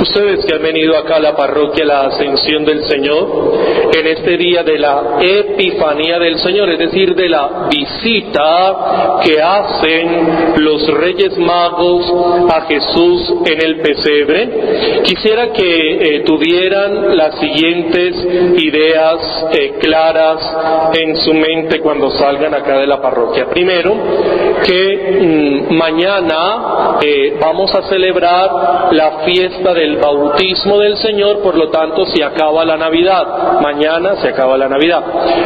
Ustedes que han venido acá a la parroquia La Ascensión del Señor, en este día de la Epifanía del Señor, es decir, de la visita que hacen los Reyes Magos a Jesús en el pesebre, quisiera que tuvieran las siguientes ideas claras en su mente cuando salgan acá de la parroquia. Primero, que mañana vamos a celebrar la fiesta del bautismo del Señor, por lo tanto se acaba la Navidad. Mañana se acaba la Navidad.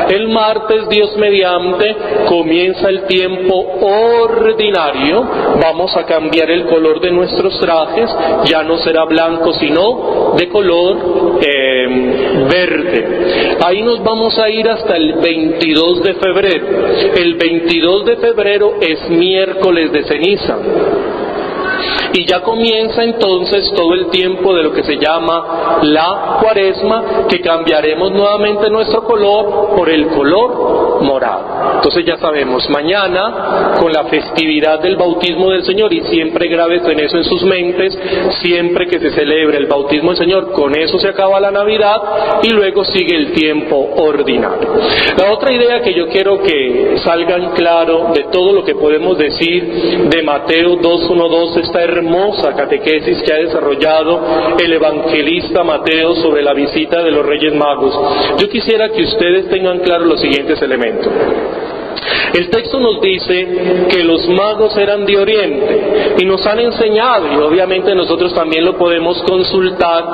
El martes, Dios mediante, comienza el tiempo ordinario. Vamos a cambiar el color de nuestros trajes, ya no será blanco sino de color verde. Ahí nos vamos a ir hasta el 22 de febrero. El 22 de febrero es miércoles de ceniza. Y ya comienza entonces todo el tiempo de lo que se llama la Cuaresma, que cambiaremos nuevamente nuestro color por el color morado. Entonces ya sabemos, mañana con la festividad del bautismo del Señor, y siempre graves en eso en sus mentes, siempre que se celebre el bautismo del Señor, con eso se acaba la Navidad y luego sigue el tiempo ordinario. La otra idea que yo quiero que salgan claro de todo lo que podemos decir de Mateo 2:1-2, esta hermosa catequesis que ha desarrollado el evangelista Mateo sobre la visita de los Reyes Magos, yo quisiera que ustedes tengan claro los siguientes elementos. El texto nos dice que los magos eran de Oriente y nos han enseñado, y obviamente nosotros también lo podemos consultar,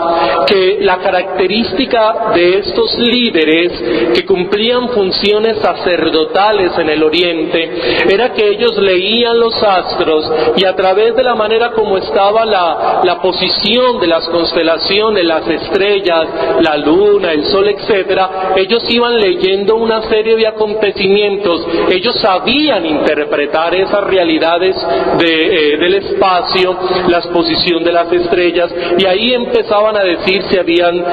que la característica de estos líderes que cumplían funciones sacerdotales en el Oriente era que ellos leían los astros y a través de la manera como estaba la posición de las constelaciones, las estrellas, la luna, el sol, etcétera, ellos iban leyendo una serie de acontecimientos. Ellos sabían interpretar esas realidades del espacio, la exposición de las estrellas, y ahí empezaban a decir si habían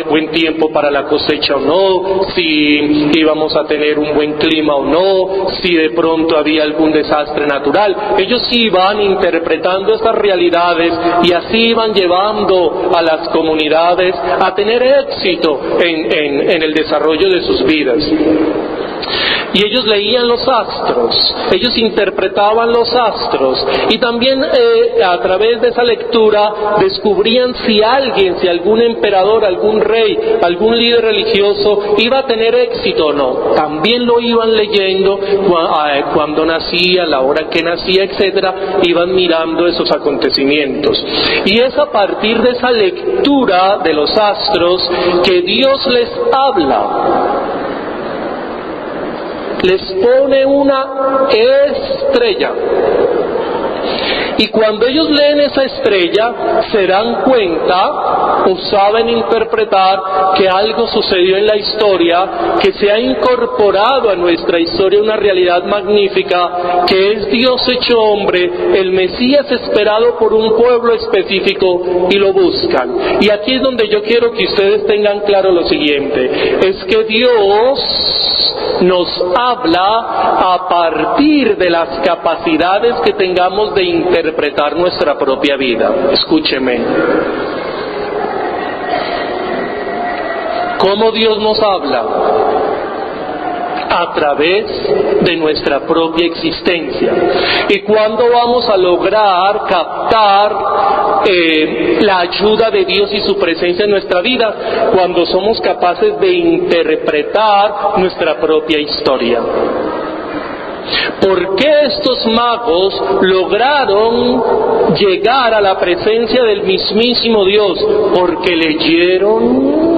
buen tiempo para la cosecha o no, si íbamos a tener un buen clima o no, si de pronto había algún desastre natural. Ellos iban interpretando esas realidades y así iban llevando a las comunidades a tener éxito en el desarrollo de sus vidas. Y ellos leían los astros, ellos interpretaban los astros, y también a través de esa lectura descubrían si algún emperador, algún rey, algún líder religioso iba a tener éxito o no. También lo iban leyendo cuando nacía, la hora que nacía, etcétera, iban mirando esos acontecimientos. Y es a partir de esa lectura de los astros que Dios les habla. Les pone una estrella. Y cuando ellos leen esa estrella, se dan cuenta o saben interpretar que algo sucedió en la historia, que se ha incorporado a nuestra historia una realidad magnífica, que es Dios hecho hombre, el Mesías esperado por un pueblo específico, y lo buscan. Y aquí es donde yo quiero que ustedes tengan claro lo siguiente: es que Dios nos habla a partir de las capacidades que tengamos de interpretar nuestra propia vida. Escúcheme. ¿Cómo Dios nos habla? A través de nuestra propia existencia. ¿Y cuándo vamos a lograr captar la ayuda de Dios y su presencia en nuestra vida? Cuando somos capaces de interpretar nuestra propia historia. ¿Por qué estos magos lograron llegar a la presencia del mismísimo Dios? Porque leyeron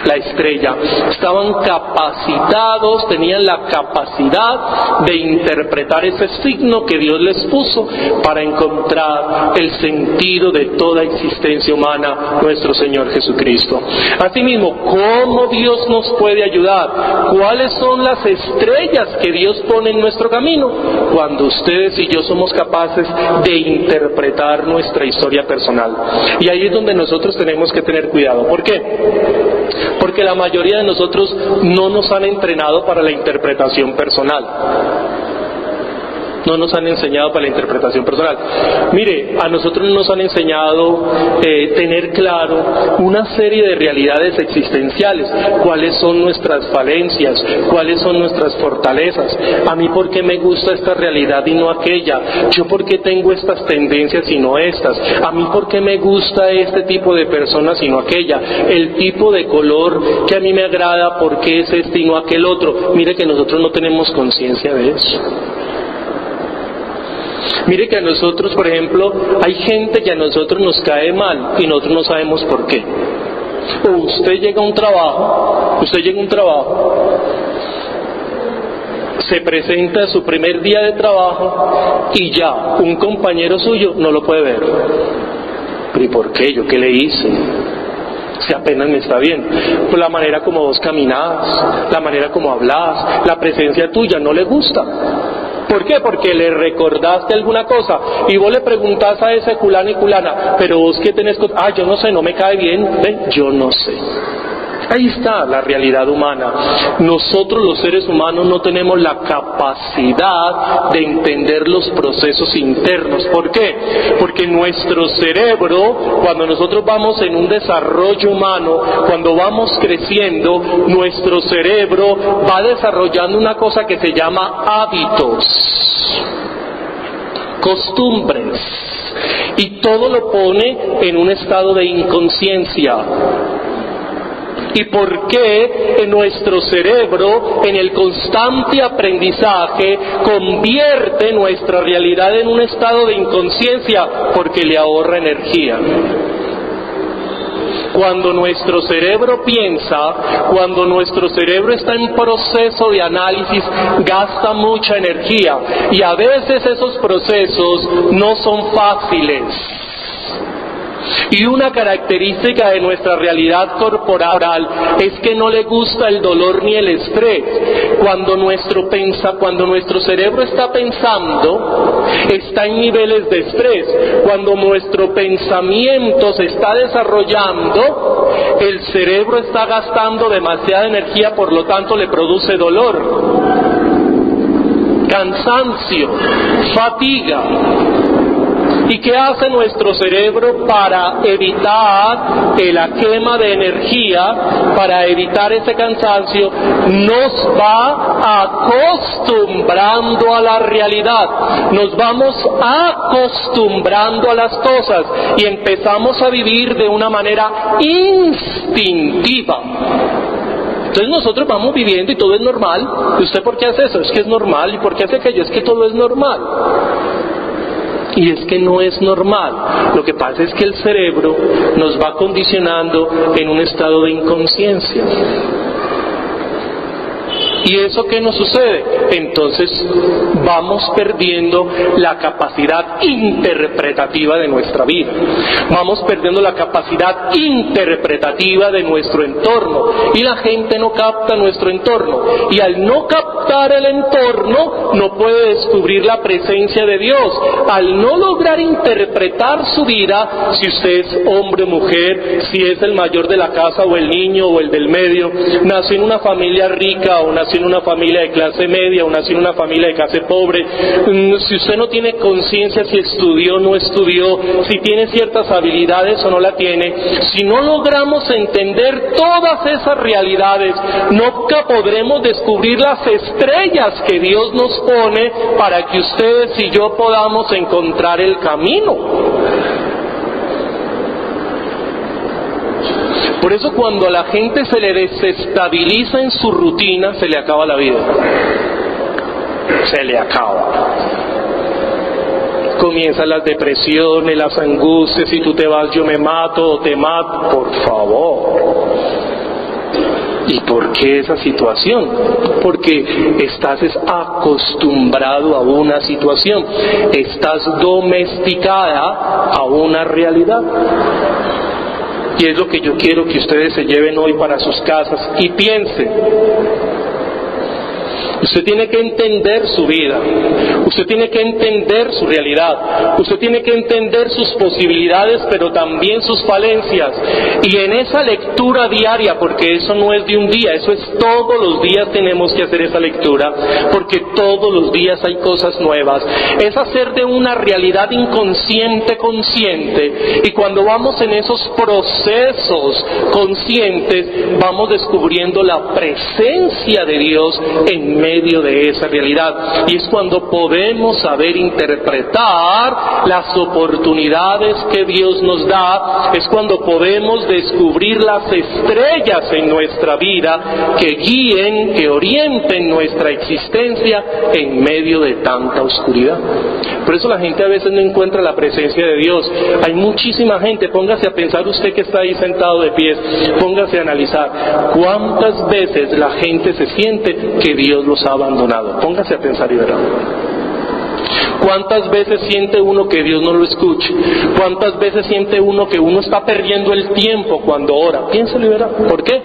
la estrella. Estaban capacitados, tenían la capacidad de interpretar ese signo que Dios les puso para encontrar el sentido de toda existencia humana, nuestro Señor Jesucristo. Asimismo, ¿cómo Dios nos puede ayudar? ¿Cuáles son las estrellas que Dios pone en nuestro camino? Cuando ustedes y yo somos capaces de interpretar nuestra historia personal. Y ahí es donde nosotros tenemos que tener cuidado. ¿Por qué? Porque la mayoría de nosotros no nos han entrenado para la interpretación personal. No nos han enseñado para la interpretación personal. Mire, a nosotros nos han enseñado tener claro una serie de realidades existenciales, cuáles son nuestras falencias, cuáles son nuestras fortalezas. A mí, ¿por qué me gusta esta realidad y no aquella? Yo, ¿por qué tengo estas tendencias y no estas? A mí, ¿por qué me gusta este tipo de personas y no aquella? El tipo de color que a mí me agrada, ¿por qué es este y no aquel otro? Mire que nosotros no tenemos conciencia de eso. Mire que a nosotros, por ejemplo, hay gente que a nosotros nos cae mal y nosotros no sabemos por qué. O usted llega a un trabajo, se presenta su primer día de trabajo y ya un compañero suyo no lo puede ver. ¿Pero y por qué? ¿Yo qué le hice? Si apenas me está viendo. Pues la manera como vos caminás, la manera como hablas, la presencia tuya no le gusta. ¿Por qué? Porque le recordaste alguna cosa y vos le preguntás a ese culano y culana, pero vos qué tenés, yo no sé, no me cae bien, ven, yo no sé. Ahí está la realidad humana. Nosotros los seres humanos no tenemos la capacidad de entender los procesos internos. ¿Por qué? Porque nuestro cerebro, cuando nosotros vamos en un desarrollo humano, cuando vamos creciendo, nuestro cerebro va desarrollando una cosa que se llama hábitos, costumbres, y todo lo pone en un estado de inconsciencia. ¿Y por qué en nuestro cerebro, en el constante aprendizaje, convierte nuestra realidad en un estado de inconsciencia? Porque le ahorra energía. Cuando nuestro cerebro piensa, cuando nuestro cerebro está en proceso de análisis, gasta mucha energía y a veces esos procesos no son fáciles. Y una característica de nuestra realidad corporal es que no le gusta el dolor ni el estrés. Cuando nuestro cerebro está pensando, está en niveles de estrés. Cuando nuestro pensamiento se está desarrollando, el cerebro está gastando demasiada energía, por lo tanto le produce dolor, cansancio, fatiga. ¿Y qué hace nuestro cerebro para evitar la quema de energía, para evitar ese cansancio? Nos va acostumbrando a la realidad, nos vamos acostumbrando a las cosas y empezamos a vivir de una manera instintiva. Entonces nosotros vamos viviendo y todo es normal. ¿Y usted por qué hace eso? Es que es normal. ¿Y por qué hace aquello? Es que todo es normal. Y es que no es normal. Lo que pasa es que el cerebro nos va condicionando en un estado de inconsciencia. ¿Y eso qué nos sucede? Entonces vamos perdiendo la capacidad interpretativa de nuestra vida. Vamos perdiendo la capacidad interpretativa de nuestro entorno. Y la gente no capta nuestro entorno. Y al no captar el entorno, no puede descubrir la presencia de Dios. Al no lograr interpretar su vida, si usted es hombre o mujer, si es el mayor de la casa o el niño o el del medio, nació en una familia rica o nació en una familia de clase media o nació en una familia de clase pobre, si usted no tiene conciencia si estudió o no estudió, si tiene ciertas habilidades o no la tiene, si no logramos entender todas esas realidades, nunca podremos descubrir las estrellas que Dios nos pone para que ustedes y yo podamos encontrar el camino. Por eso cuando a la gente se le desestabiliza en su rutina, se le acaba la vida. Se le acaba. Comienzan las depresiones, las angustias, si tú te vas yo me mato o te mato, por favor. ¿Y por qué esa situación? Porque estás acostumbrado a una situación, estás domesticada a una realidad. Y es lo que yo quiero que ustedes se lleven hoy para sus casas y piensen. Usted tiene que entender su vida, usted tiene que entender su realidad, usted tiene que entender sus posibilidades, pero también sus falencias. Y en esa lectura diaria, porque eso no es de un día, eso es todos los días tenemos que hacer esa lectura, porque todos los días hay cosas nuevas. Es hacer de una realidad inconsciente consciente, y cuando vamos en esos procesos conscientes, vamos descubriendo la presencia de Dios en medio de esa realidad, y es cuando podemos saber interpretar las oportunidades que Dios nos da, es cuando podemos descubrir las estrellas en nuestra vida que guíen, que orienten nuestra existencia en medio de tanta oscuridad. Por eso la gente a veces no encuentra la presencia de Dios. Hay muchísima gente, póngase a pensar usted que está ahí sentado de pies, póngase a analizar cuántas veces la gente se siente que Dios los ha abandonado. Póngase a pensar y verá. ¿Cuántas veces siente uno que Dios no lo escucha? ¿Cuántas veces siente uno que uno está perdiendo el tiempo cuando ora? Piénselo y verá. ¿Por qué?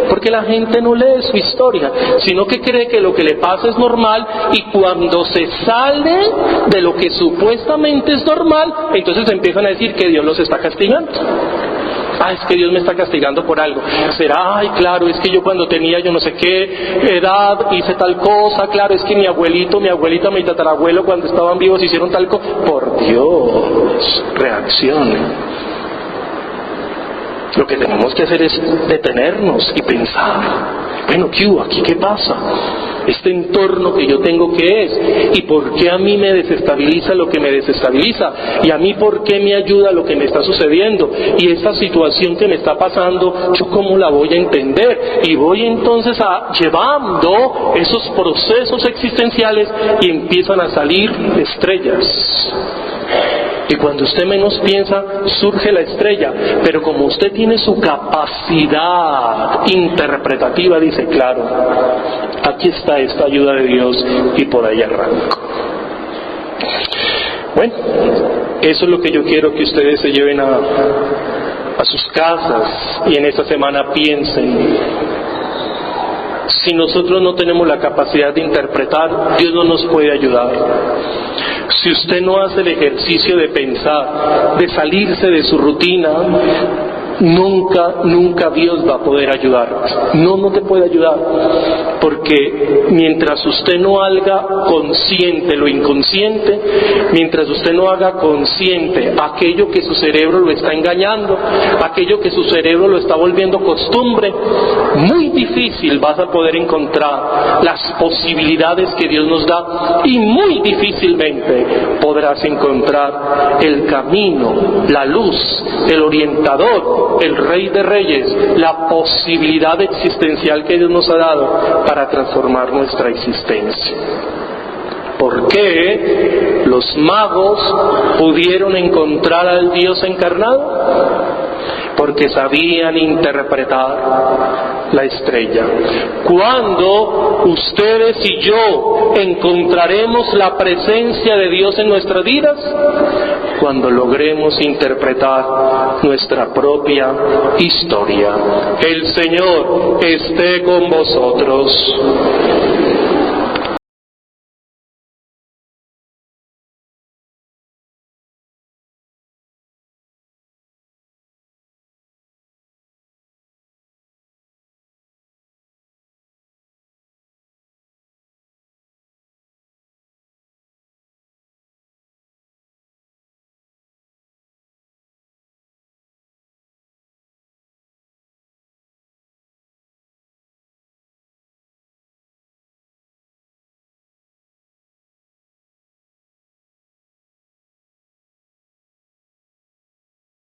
Porque la gente no lee su historia, sino que cree que lo que le pasa es normal, y cuando se sale de lo que supuestamente es normal, entonces empiezan a decir que Dios los está castigando. Es que Dios me está castigando por algo. Será, claro, es que yo cuando tenía yo no sé qué edad hice tal cosa, claro, es que mi abuelito, mi abuelita, mi tatarabuelo cuando estaban vivos hicieron tal cosa. Por Dios, reaccionen. Lo que tenemos que hacer es detenernos y pensar, bueno, ¿qué hubo aquí? ¿Qué pasa? Este entorno que yo tengo, ¿qué es? ¿Y por qué a mí me desestabiliza lo que me desestabiliza? ¿Y a mí por qué me ayuda lo que me está sucediendo? Y esta situación que me está pasando, ¿yo cómo la voy a entender? Y voy entonces llevando esos procesos existenciales, y empiezan a salir estrellas. Y cuando usted menos piensa, surge la estrella. Pero como usted tiene su capacidad interpretativa, dice, claro, aquí está esta ayuda de Dios, y por ahí arranco. Bueno, eso es lo que yo quiero que ustedes se lleven a sus casas, y en esta semana piensen. Si nosotros no tenemos la capacidad de interpretar, Dios no nos puede ayudar. Si usted no hace el ejercicio de pensar, de salirse de su rutina, nunca Dios va a poder ayudar. No te puede ayudar, porque mientras usted no haga consciente lo inconsciente, mientras usted no haga consciente aquello que su cerebro lo está engañando, aquello que su cerebro lo está volviendo costumbre, muy difícil vas a poder encontrar las posibilidades que Dios nos da, y muy difícilmente podrás encontrar el camino, la luz, el orientador, el Rey de Reyes, la posibilidad existencial que Dios nos ha dado para transformar nuestra existencia. ¿Por qué los magos pudieron encontrar al Dios encarnado? Porque sabían interpretar la estrella. ¿Cuándo ustedes y yo encontraremos la presencia de Dios en nuestras vidas? Cuando logremos interpretar nuestra propia historia. El Señor esté con vosotros.